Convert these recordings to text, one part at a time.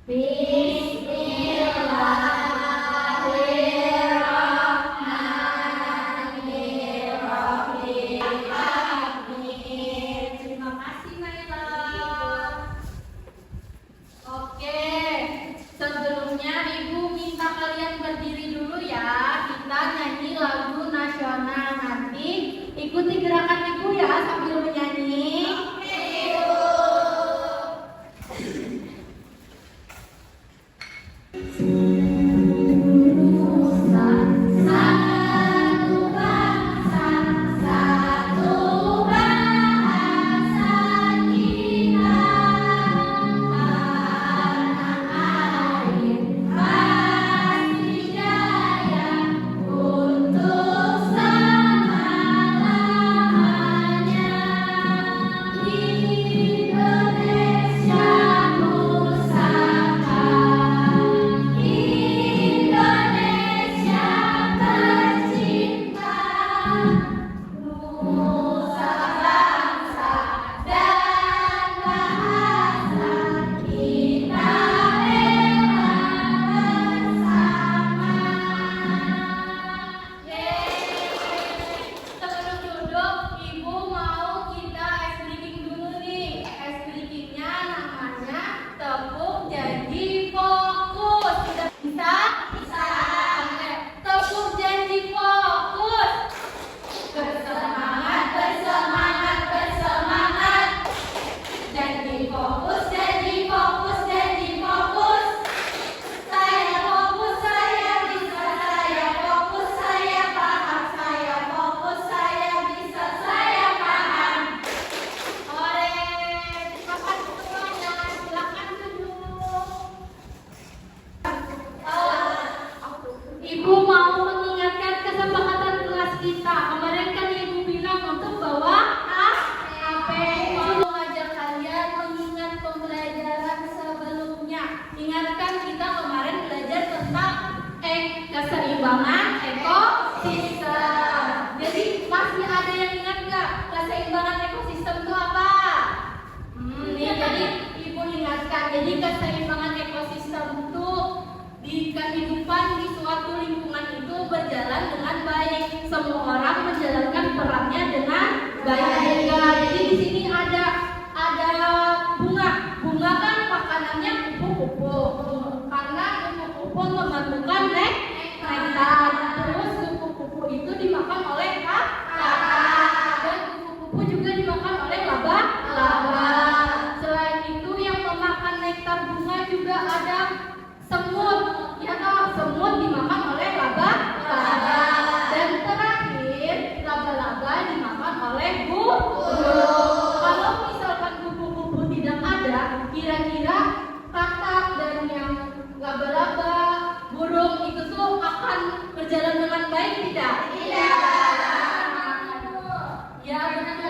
Bismillahirrahmanirrahim. Terima kasih Naila. Oke, sebelumnya Ibu minta kalian berdiri dulu ya. Kita nyanyi lagu nasional. Nanti ikuti gerakan Ibu ya sambil menyanyi. Keseimbangan ekosistem. Jadi masih ada yang ingat nggak keseimbangan ekosistem itu apa? Jadi Ibu ingatkan. Jadi keseimbangan ekosistem itu di kehidupan di suatu lingkungan itu berjalan dengan baik. Semua orang menjalankan perannya dengan baik. Jadi di sini ada bunga. Bunga kan makanannya kupu-kupu. Karena kupu-kupu membentukkan nektar. Terus kupu-kupu itu dimakan oleh kakak. Dan kupu-kupu juga dimakan oleh laba-laba. Selain itu yang memakan nektar bunga juga ada semut. Ya toh, semut dimakan oleh laba-laba. Dan terakhir laba-laba dimakan oleh burung. Kalau misalkan kupu-kupu tidak ada, kira-kira kakak dan yang laba-laba, burung itu tuh akan berjalan dengan baik tidak? Tidak. Ya benar,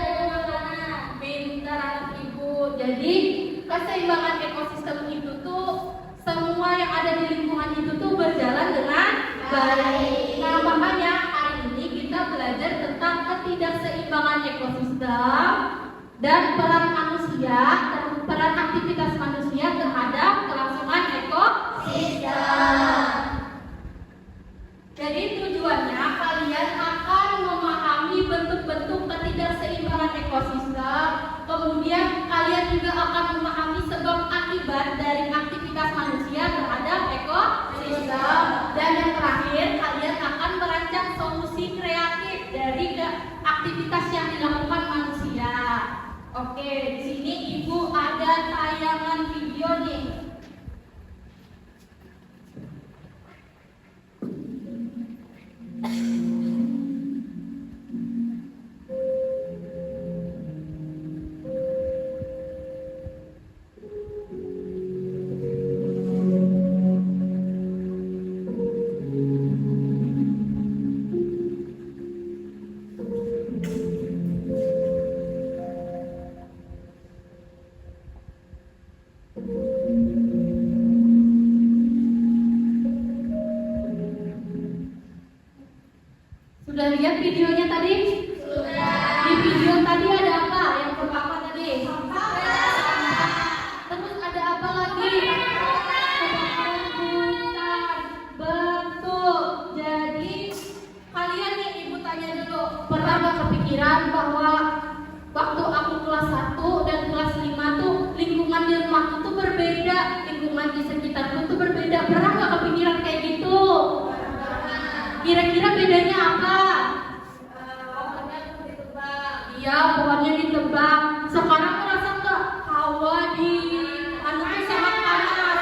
pintar anak Ibu. Jadi keseimbangan ekosistem itu tuh semua yang ada di lingkungan itu tuh berjalan dengan baik. Nah makanya hari ini kita belajar tentang ketidakseimbangan ekosistem dan peran manusia, peran aktivitas manusia terhadap kelangsungan ekosistem. Jadi tujuannya kalian akan memahami bentuk-bentuk ketidakseimbangan ekosistem. Kemudian kalian juga akan memahami sebab akibat dari aktivitas manusia terhadap ekosistem. Dan yang terakhir kalian akan merancang solusi kreatif dari aktivitas yang dilakukan manusia. Oke, di sini Ibu ada tayangan video nih. Sudah lihat videonya tadi? Sudah. Di video tadi ada apa? Yang pertama tadi? Terus ada apa lagi? kepikiran bahwa waktu aku kelas 1 dan kelas 5 tuh lingkungan di rumahku tuh berbeda, lingkungan di sekitarku tuh berbeda. Pernah nggak kepikiran kayak gitu? Kira-kira bedanya apa? Pohonnya tuh ditebang. Iya, pohonnya ditebang. Sekarang merasa nggak hawa di anu tuh sangat panas?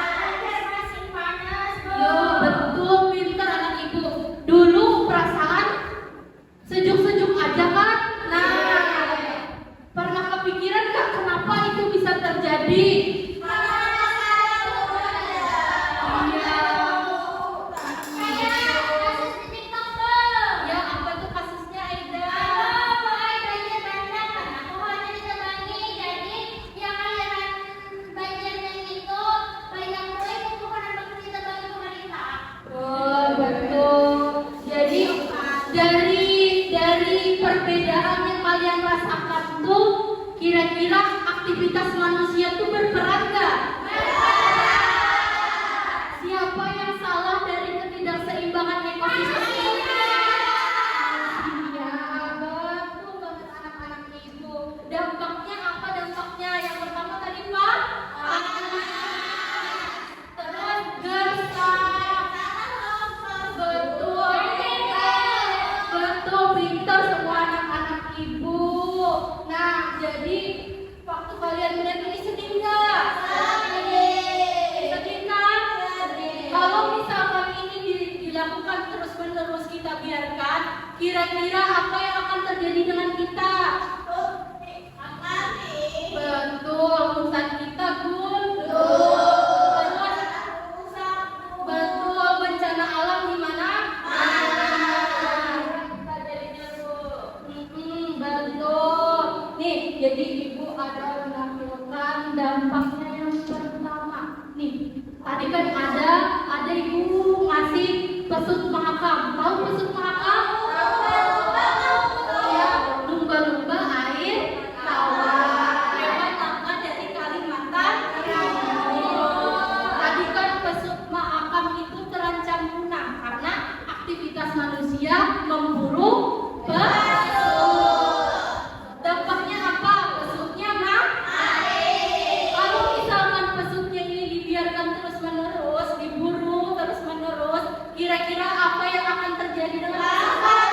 Masih panas. Yo, betul, pintar anak ibu. Dulu perasaan sejuk-sejuk aja kan? Nah, pernah kepikiran nggak kenapa itu bisa terjadi? Perbedaan yang kalian rasakan tuh kira-kira aktivitas manusia tuh berperan nggak? Siapa yang salah dari ketidakseimbangan ekosistem ini? Iya, betul banget anak-anak ibu. Dampaknya apa dampaknya? Yang pertama tadi Pak? Terus gersang. Betul. Betul, pintar semua anak-anak ibu. Nah, jadi waktu kalian melihat ini sedih nggak? Sedih kan? Kalau misalkan ini dilakukan terus-menerus kita biarkan, kira-kira apa yang akan terjadi dengan kita? Betul, hutan kita gundul. Betul, bencana alam di mana? Betul. Nih, jadi ibu ada menampilkan dampaknya yang pertama. Nih, tadi kan ada ibu ngasih pesut mahakam. Tahu pesut mahakam? Ya, lumba-lumba air tawar. Hewan langka dari Kalimantan. Tadi kan pesut mahakam itu terancam punah karena aktivitas manusia memburu dampaknya apa? Pesutnya mati. Kalau misalkan pesutnya ini dibiarkan terus-menerus, diburu terus-menerus, kira-kira apa yang akan terjadi dengan pesut?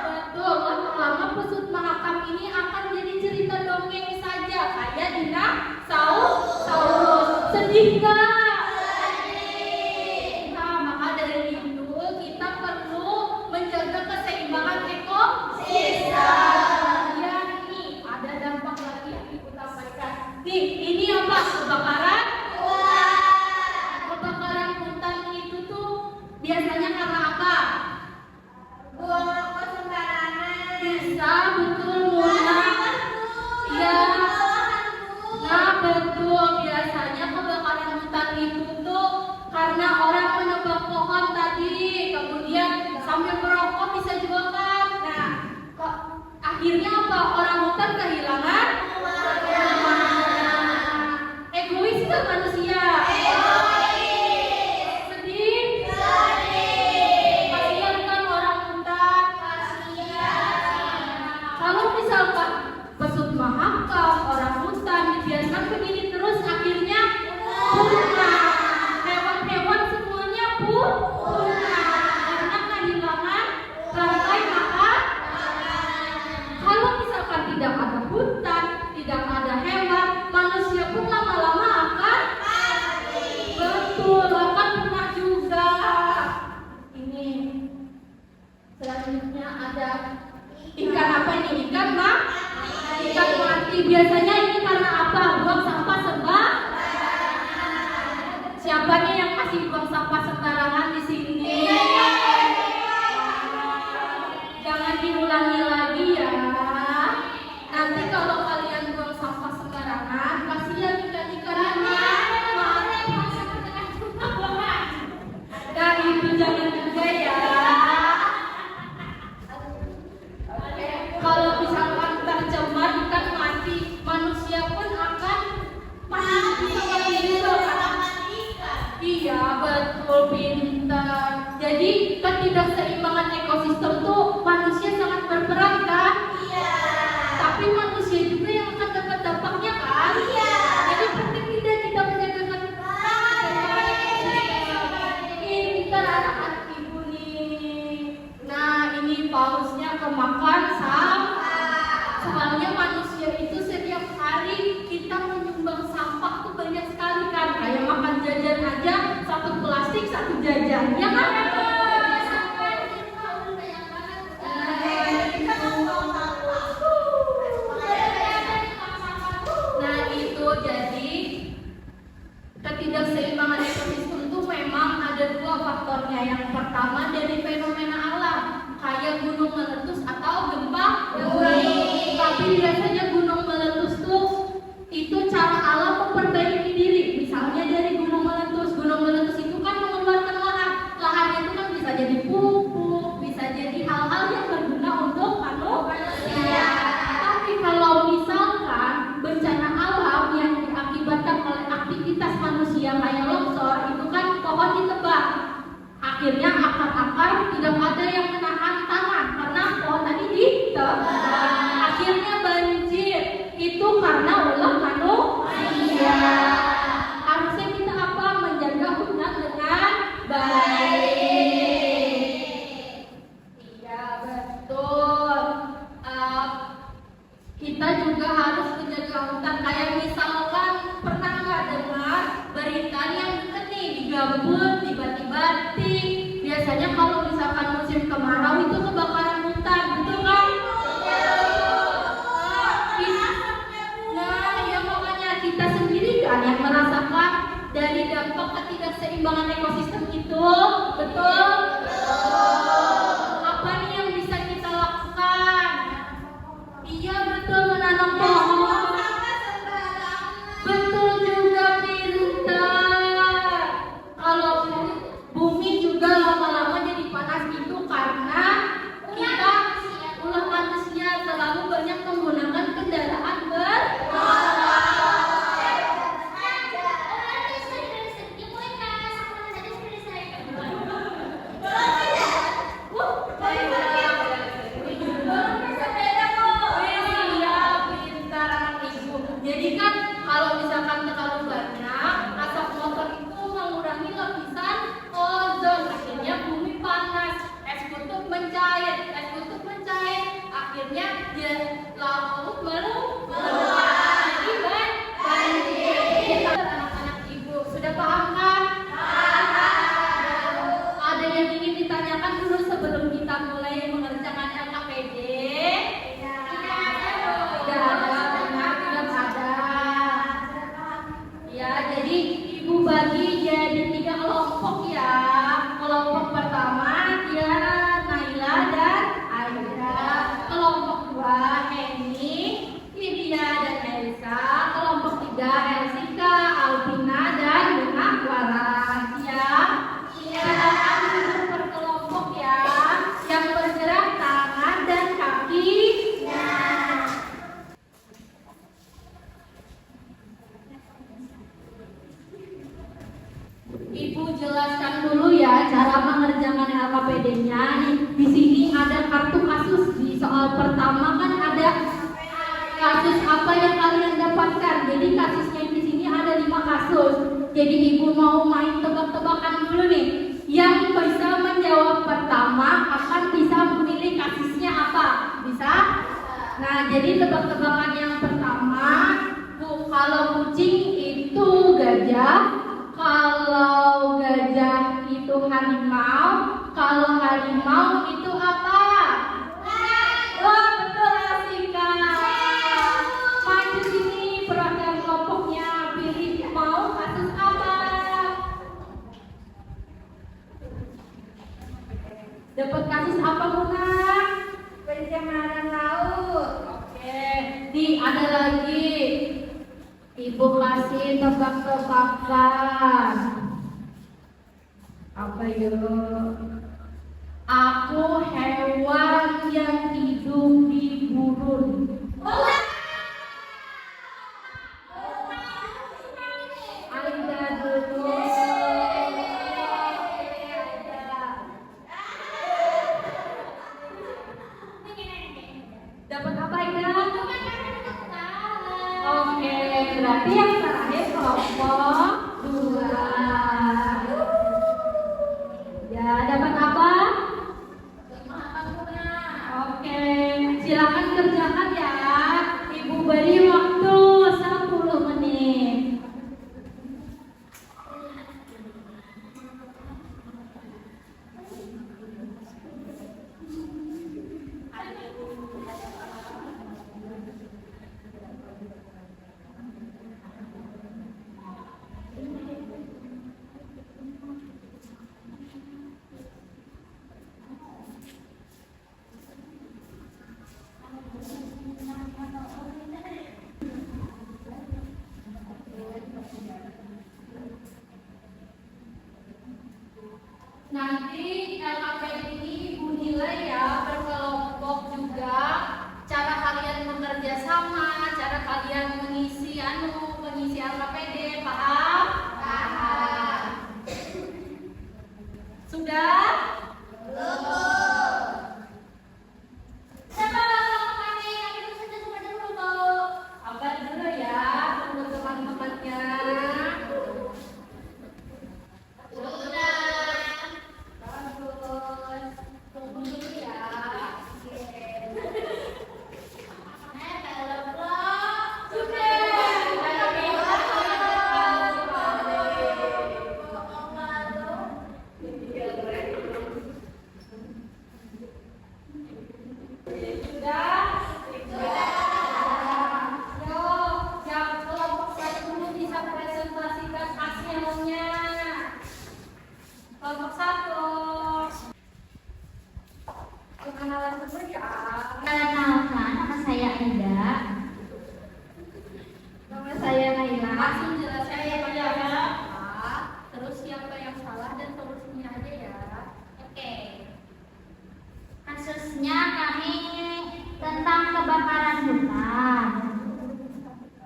Betul, lama-lama pesut mahakam ini akan jadi cerita dongeng saja, kayak dinosaurus. Sedih nggak? Nah, maka dari itu kita perlu menjaga keseimbangan ekosistem. Ya nih, ada dampak lagi yang ibu sampaikan. Nih, ini apa? Kebakaran hutan itu tuh biasanya karena apa? Buang rokok sembarangan. Bisa, betul, munah. Ya. Nah, betul. Biasanya kebakaran hutan itu tuh karena orang menebang pohon tadi, kemudian sambil merokok bisa juga kan. Nah, akhirnya apa? Orang hutan kehilangan egois nggak manusia? Sedih? Kasihan kan orang hutan? Kalau misalkan pesut mahakam, orang hutan dibiarkan begini terus, akhirnya punah. Hewan-hewan semuanya punah karena kehilangan rantai makan. Kalau misalkan tidak ada hutan, tidak ada hewan, manusia pun lama-lama akan mati. Betul, akan punah juga. Ini selanjutnya ada ikan apa ini? Ikan mati. Biasanya ini karena apa? Buang sampah sembarangan. Siapa nih yang masih buang sampah sembarangan di sini? Jangan diulangi lagi ya. Nanti kalau kalian buang sampah sembarangan, kasihan ikan-ikannya. Nah, itu jangan juga ya. Kalau misalkan tercemar ikan mati, manusia pun akan mati seperti itu. Iya, betul, pintar. Jadi ketidakseimbangan ekosistem tuh manusia sangat keseimbangan ekosistem itu memang ada dua faktornya. Yang pertama dari fenomena alam, kayak gunung meletus atau gempa bumi. Tapi biasanya gunung meletus tuh itu cara alam memperbaiki diri. Misalnya dari gunung meletus itu kan mengeluarkan lahar. Laharnya itu kan bisa jadi pupuk, bisa jadi hal-hal yang berguna untuk manusia. Tapi kalau misalkan bencana alam yang diakibatkan oleh aktivitas manusia kayak longsor, itu kan pohon ditebang. Akhirnya akar-akar tidak ada yang menahan tanah karena pohon tadi ditebang. Akhirnya banjir. Itu karena ulah manusia. Harusnya kita apa? Menjaga hutan dengan baik. Iya betul. Kita juga harus menjaga hutan. Kayak misalkan pernah nggak dengar berita yang deket nih di gambut tiba-tiba biasanya kalau misalkan musim kemarau itu kebakaran hutan, betul kan? Nah, ya makanya kita sendiri kan yang merasakan dari dampak ketidakseimbangan ekosistem itu, betul? Apa nih yang bisa kita lakukan? Iya betul, menanam pohon. Betul juga, pintar. Kalau bumi juga lama-lama jadi panas itu karena kita ulah manusia terlalu banyak menggunakan kendaraan bermotor. Jadi kan kalau misalkan terlalu banyak asap motor itu mengurangi lapisan ozon, akhirnya bumi panas, es kutub mencair, akhirnya dia laut meluap, jadi banjir. Anak-anak ibu sudah paham kan? Ada yang ingin ditanyakan dulu sebelum kita mulai mengerjakan LKPD? Jadi ibu bagi jadi 3 kelompok ya. Kelompok pertama dia Naila dan Aida. Kelompok 2 Henny, Lydia dan Elisa. Kelompok 3 Elsika, Alvina dan Luna Waras ya. Silakan duduk per kelompok ya. Yang bergerak tangan dan kakinya. Ibu jelaskan dulu ya cara mengerjakan LKPD-nya. Di sini ada kartu kasus. Di soal pertama kan ada kasus apa yang kalian dapatkan. Jadi kasusnya di sini ada 5 kasus. Jadi ibu mau main tebak-tebakan dulu nih. Yang bisa menjawab pertama akan bisa memilih kasusnya apa. Bisa? Nah, jadi tebak-tebakan yang pertama, kalau kucing itu gajah. Kalau gajah itu harimau, kalau harimau itu apa? Oh betul Asika. Maju sini perwakilan kelompoknya, pilih mau kasus apa? Dapat kasus apa Muna? Pencemaran laut. Oke, nih ada lagi. Ibu kasih tebak-tebakan. Apa yuk? Aku hewan yang hidup di gurun. Aida dulu. Dapat apa Aida? Oke, berarti yang terakhir kelompok 2. Ya, dapat apa? Oke, silakan kerjakan ya. LKPD ini dinilai ya berkelompok juga, cara kalian bekerja sama, cara kalian mengisi LKPD, paham? Paham. Sudah? Belum. Siapa yang itu sudah semuanya dulu? Apa dulu ya untuk teman-temannya? Sudah. Bagus. Tunggu dulu ya. Perkenalkan, nama saya Aida. Nama saya Naila. Langsung jelaskan siapa yang salah, terus siapa yang salah dan solusinya aja ya. Oke. Kasusnya kami tentang kebakaran hutan.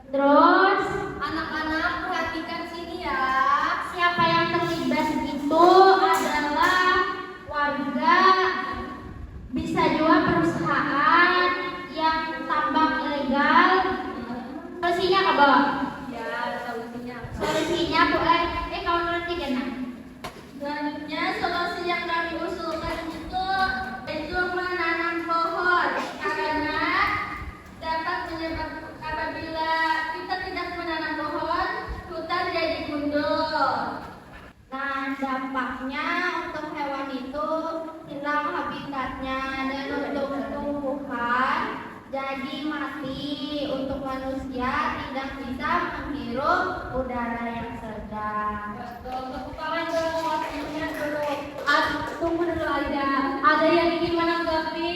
Terus Anak-anak perhatikan sini ya. siapa yang terlibat itu adalah warga, bisa juga perusahaan yang tambang ilegal. Solusinya ke bawah. Ya, solusinya. Solusinya boleh. Kamu nanti kena. Selanjutnya solusi yang kami usulkan itu menanam pohon karena dapat menyebabkan apabila kita tidak menanam pohon hutan jadi gundul. Nah, dampaknya untuk hewan itu hilang habitatnya dan untuk tumbuhan jadi mati. Untuk manusia tidak bisa menghirup udara yang segar. Betul, tepuk tangan dulu, waktunya dulu. Tunggu dulu Aida. Ada yang ingin menanggapi?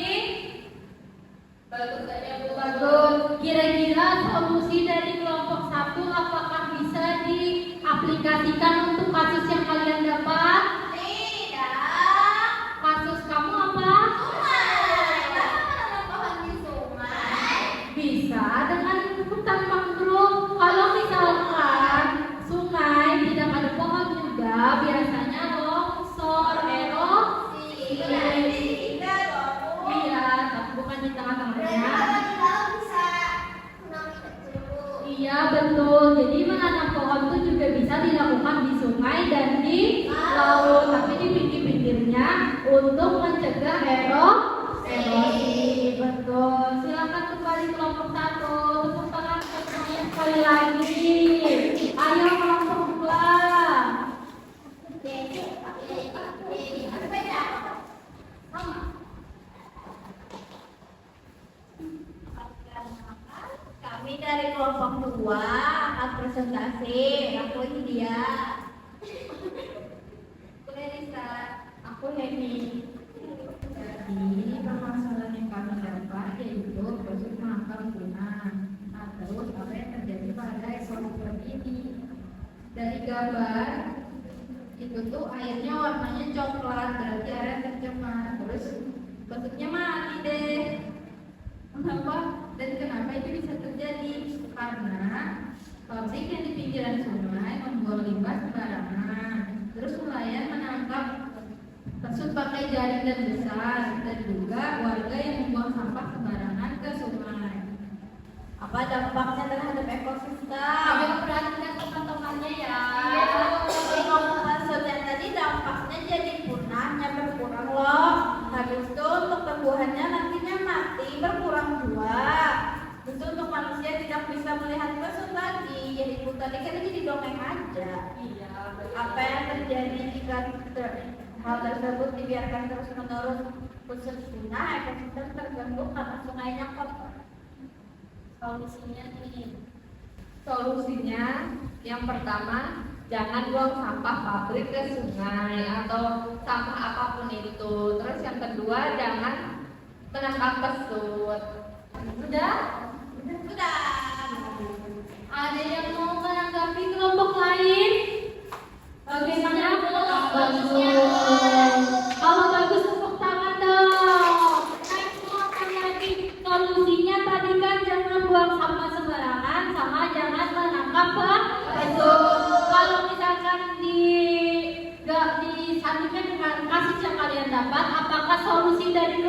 Bagus saja Bu. Bagus. Kira-kira solusi dari kelompok 1 apakah bisa diaplikasikan untuk kasus yang kalian dapat? Tidak. Kasus kamu apa? Sungai. Menanam pohon di sungai. Bisa dengan hutan mangrove. Kalau misalkan sungai tidak ada pohon juga, biasanya longsor, erosi. Iya, tapi bukan di tengah-tengahnya. Iya betul. Jadi menanam pohon itu juga bisa dilakukan di sungai dan di laut, tapi di pinggir-pinggirnya untuk mencegah erosi. Betul. Silakan kembali kelompok 1. Tepuk tangan semuanya sekali lagi. Ayo kelompok 2. Sama. Kami dari kelompok 2 akan presentasi. Aku India. Aku Lisa. Aku Heni. Jadi permasalahan yang kami dapat yaitu proses mengangkat guna. Nah, terus apa yang terjadi pada ekosistem ini? Dari gambar itu tuh airnya warnanya coklat, berarti air tercemar. Terus bentuknya mati deh. Kenapa? Dan kenapa itu bisa terjadi? Karena pabrik yang di pinggiran sungai membuang limbah sembarangan. Terus nelayan menangkap pesut pakai jaring dan besar, dan juga warga yang membuang sampah sembarangan ke sungai. Apa dampaknya terhadap ekosistem? Ayo perhatikan teman-temannya ya. Di maksud yang tadi dampaknya jadi punahnya berkurang loh. Habis itu untuk tumbuhannya nantinya mati berkurang juga. Tentu untuk manusia tidak bisa melihat pesut lagi. Jadi hutan ini kan jadi dongeng aja. Iya. Apa yang terjadi jika hal tersebut dibiarkan terus menerus khusus punah, ekosistem terganggu karena sungainya kotor. Solusinya nih. Solusinya yang pertama, jangan buang sampah pabrik ke sungai atau sampah apapun itu. Terus yang kedua, jangan menangkap pesut. Sudah? Sudah. Ada yang mau menanggapi kelompok lain? Bagaimana? Bagus. Kalau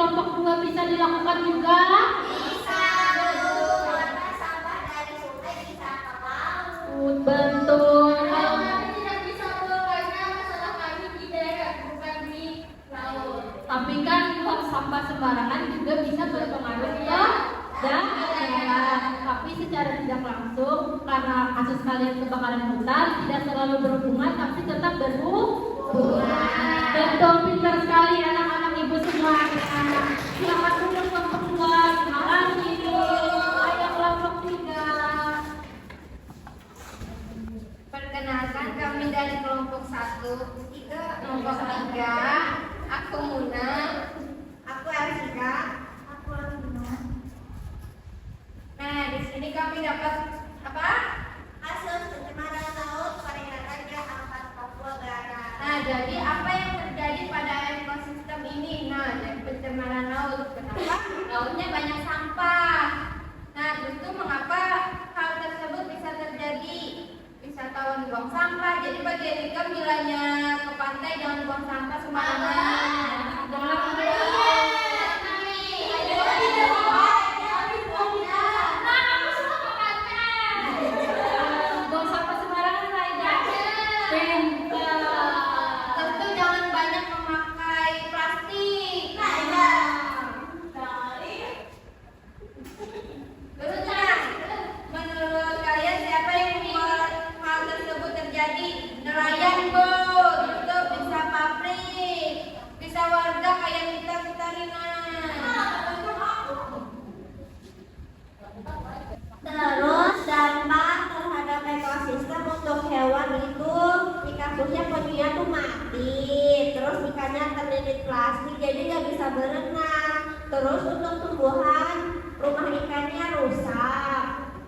kelompok 2 bisa dilakukan juga? Bisa, karena sampah dari sungai bisa ke laut. Betul. Kalau Kami tidak bisa Bu, karena masalah kami di daerah bukan di laut. tapi kan buang sampah sembarangan juga bisa berpengaruh ke daerah. Tapi secara tidak langsung karena kasus kalian kebakaran hutan tidak selalu berhubungan tapi tetap berhubungan. Betul, pintar sekali anak-anak ibu semua. Anak-anak selamat dulu kelompok 2. Terima kasih. Ayo kelompok 3. Perkenalkan kami dari kelompok 1, kelompok 3. Aku Muna. Aku Elsika. Aku Alvina. Nah, di sini kami dapat apa? Kasus pencemaran laut pada Raja Ampat Papua Barat. Nah, jadi apa yang terjadi pada ekosistem ini? Nah, jadi pencemaran laut. Kenapa? Lautnya banyak sampah. Nah, tentu mengapa hal tersebut bisa terjadi? Wisatawan buang sampah. Jadi bagi Erika bilanya ke pantai jangan buang sampah sembarangan. Buang sampah sembarangan, Raida. Pintar. Tentu jangan banyak memakai plastik. Terus menurut kalian siapa yang membuat hal tersebut terjadi? Nelayan Bu, itu bisa pabrik, bisa warga kayak kita Rina. Terus dampak terhadap ekosistem untuk hewan itu kasusnya penyu tuh mati, terus ikannya terlilit plastik jadi nggak bisa berenang. Terus untuk tumbuhan rumah ikannya rusak.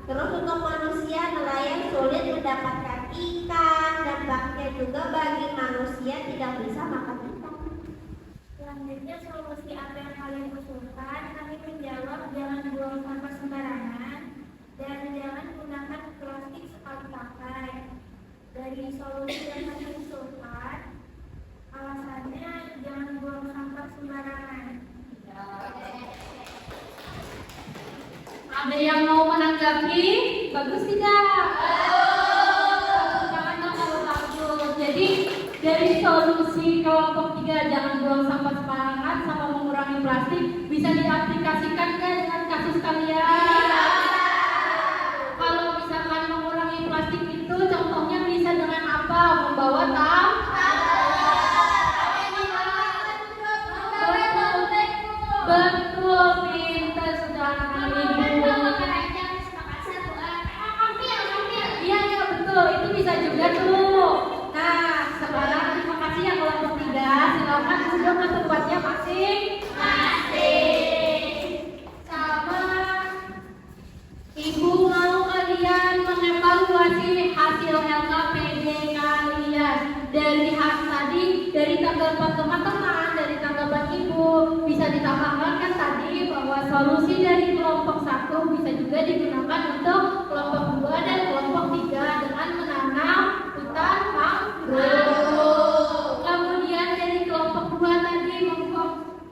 Terus untuk manusia nelayan sulit mendapatkan ikan. Dampaknya juga bagi manusia tidak bisa makan ikan. Selanjutnya solusi apa yang kalian usulkan? Kami menjawab jangan buang sampah sembarangan dan jangan gunakan plastik sekali pakai. Dari solusi yang kami usulkan, alasannya jangan buang sampah sembarangan. Ada yang mau menanggapi? Bagus tidak? Jangan kalau bagus. Jadi dari solusi kelompok 3 jangan buang sampah sembarangan sama mengurangi plastik bisa diaplikasikan kan dengan kasus kalian? Kalau misalkan mengurangi plastik itu contohnya bisa dengan apa? Membawa betul, pintar sudah anak-anak ibu. Iya, iya betul, itu bisa juga tuh. Nah, sekarang terima kasih ya kelompok 3. Silakan duduk ke tempatnya masing-masing. Sama Ibu mau kalian mengevaluasi hasil LKPD kalian dari tadi dari tanggapan teman-teman, dari tanggapan Ibu bisa ditambahkan kan tadi bahwa solusi dari kelompok 1 bisa juga digunakan untuk kelompok 2 dan kelompok 3 dengan menanam hutan mangrove. Kemudian dari kelompok 2 tadi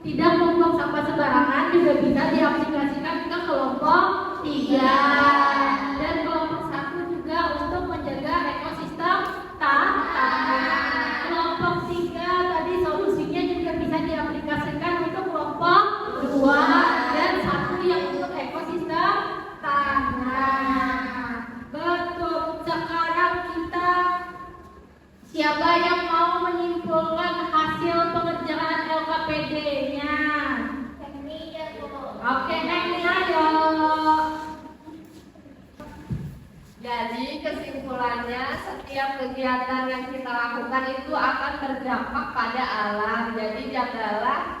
tidak membuang sampah sembarangan juga bisa diaplikasikan ke kelompok 3 dan kelompok 1 juga untuk menjaga ekosistem tanah. Kelompok 3 tadi solusinya juga bisa diaplikasikan untuk kelompok 2 dan 1 yang untuk ekosistem tanah. Betul. Sekarang kita siapa yang mau menyimpulkan hasil pengerjaan LKPD-nya? Oke, next ayo. Jadi kesimpulannya setiap kegiatan yang kita lakukan itu akan berdampak pada alam. Jadi jagalah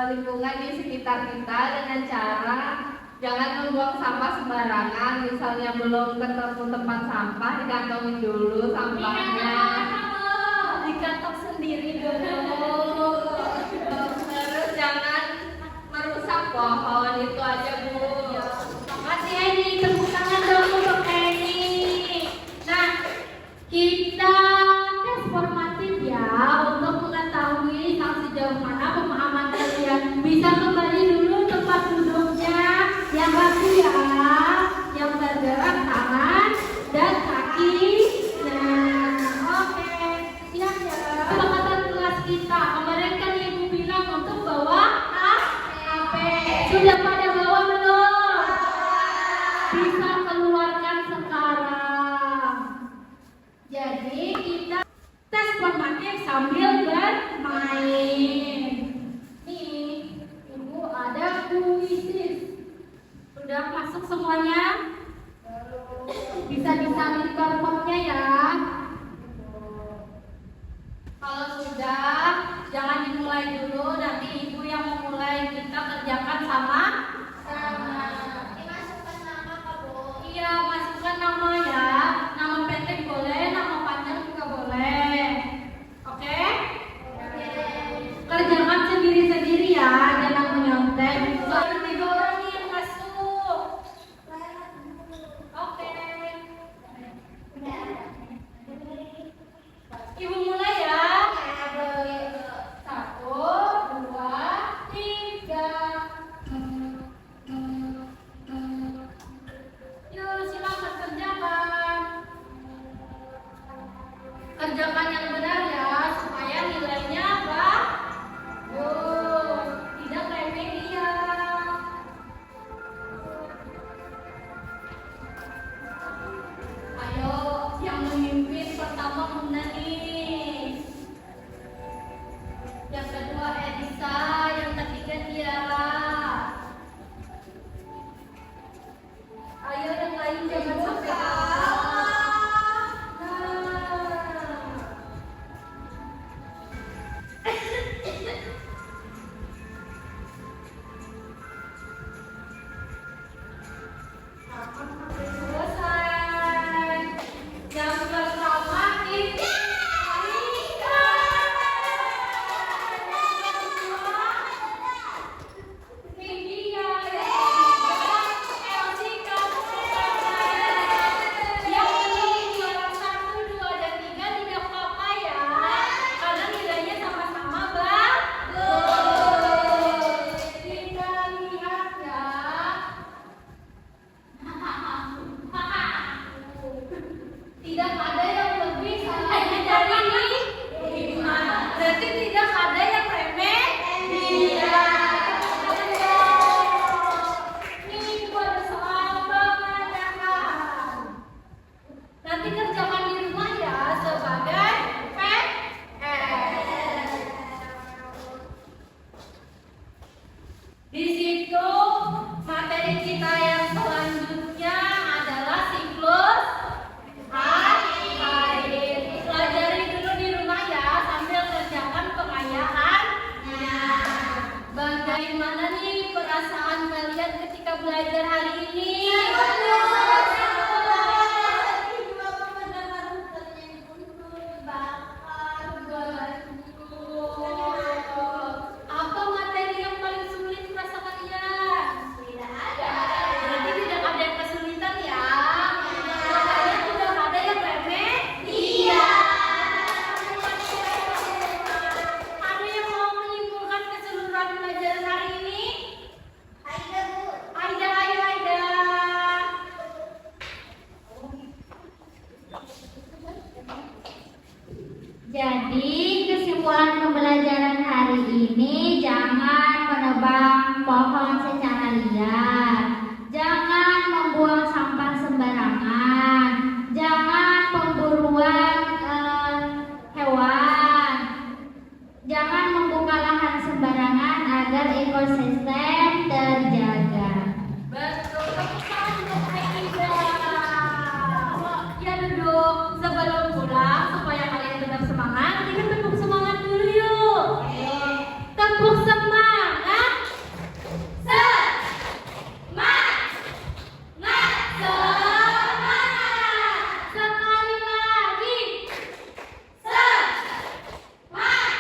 lingkungan di sekitar kita dengan cara jangan membuang sampah sembarangan. Misalnya belum ketemu tempat sampah, dikantongin dulu sampahnya. Dikantong sendiri dulu. Terus jangan merusak pohon, itu aja Bu. Makasih Eni, tepuk tangan dong untuk Eni. Nah, kita tes formatif ya untuk mengetahui sejauh mana pemahaman kalian. sambil bermain. Nih, Ibu ada kuisis. Sudah masuk semuanya? Bisa disalin barcode-nya ya. Kalau sudah, jangan dimulai dulu, nanti Ibu yang memulai. Kita kerjakan sama-sama. Dimasukkan nama Kak Bu. Iya, masukkan nama ya. Nama pendek boleh, nama panjang juga boleh. Oke? Kerjakan sendiri-sendiri ya, jangan menyontek. Baru 3 orang nih yang masuk. Oke. Ibu mulai ya. 1, 2, 3. Yuk, silakan kerjakan. Kerjakan yang benar ya, supaya nilainya bagus. Tidak remedial. Ayo, yang memimpin pertama Muna nih. Yang kedua Edisa, yang ketiga Tiara. Ayo yang lain jangan sampai kalah. Selesai. Yang pertama ini Alika. Yang kedua Media. Elsie kamu yang ini juara 1, 2, dan 3 tidak apa-apa ya, karena nilainya sama-sama bagus. Kita lihat ya. Tidak ada yang lebih salahnya dari Hikmah. Berarti tidak ada yang remeh. Iya. Ini buat soal pengadakan. Nanti kerjakan di rumah ya sebagai PR. Di situ materi kita yang selanjutnya adalah siklus air. Pelajari dulu di rumah ya sambil kerjakan pengayaannya. Bagaimana nih perasaan kalian ketika belajar hari ini? Apa materi yang paling sulit merasa kalian? Berarti tidak ada yang kesulitan ya. Makanya tidak ada yang remeh. Iya. Ada yang mau menyimpulkan keseluruhan pelajaran hari ini? Aida, ayo Aida. Jadi kesimpulan pembelajaran hari ini, jangan menebang pohon secara liar, jangan membuang sampah sembarangan, jangan pemburuan hewan, jangan membuka lahan sembarangan agar ekosistem terjaga. Betul, tepuk tangan untuk Aida. Ya duduk sebelum pulang supaya kalian tetap semangat. Kita tepuk semangat dulu yuk. Tepuk semangat. Semangat. Semangat. Sekali lagi. Semangat.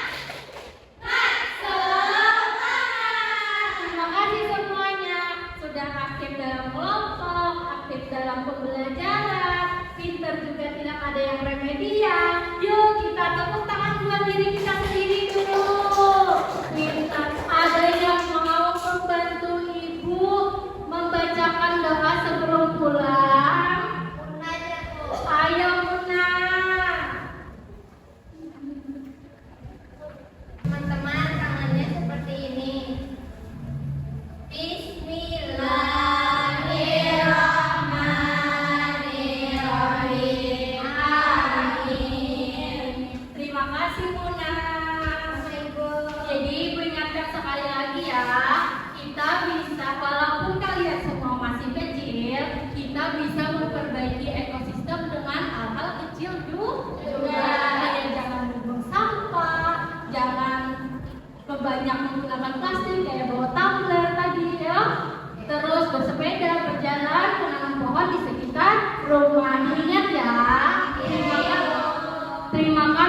Terima kasih semuanya sudah aktif dalam kelompok, aktif dalam pembelajaran, pinter juga, tidak ada yang remedial. Yuk kita tepuk tangan buat diri kita sendiri dulu. Pintar. Ada yang mau membantu ibu membacakan doa sebelum pulang? Ayo Muna. Teman-teman, tangannya seperti ini. Bismillahirrahmanirrahim. Amin.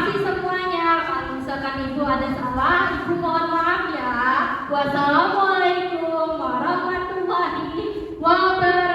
kasih semuanya. Kalau misalkan ibu ada salah, ibu mohon maaf ya. Wassalamualaikum warahmatullahi wabarakatuh.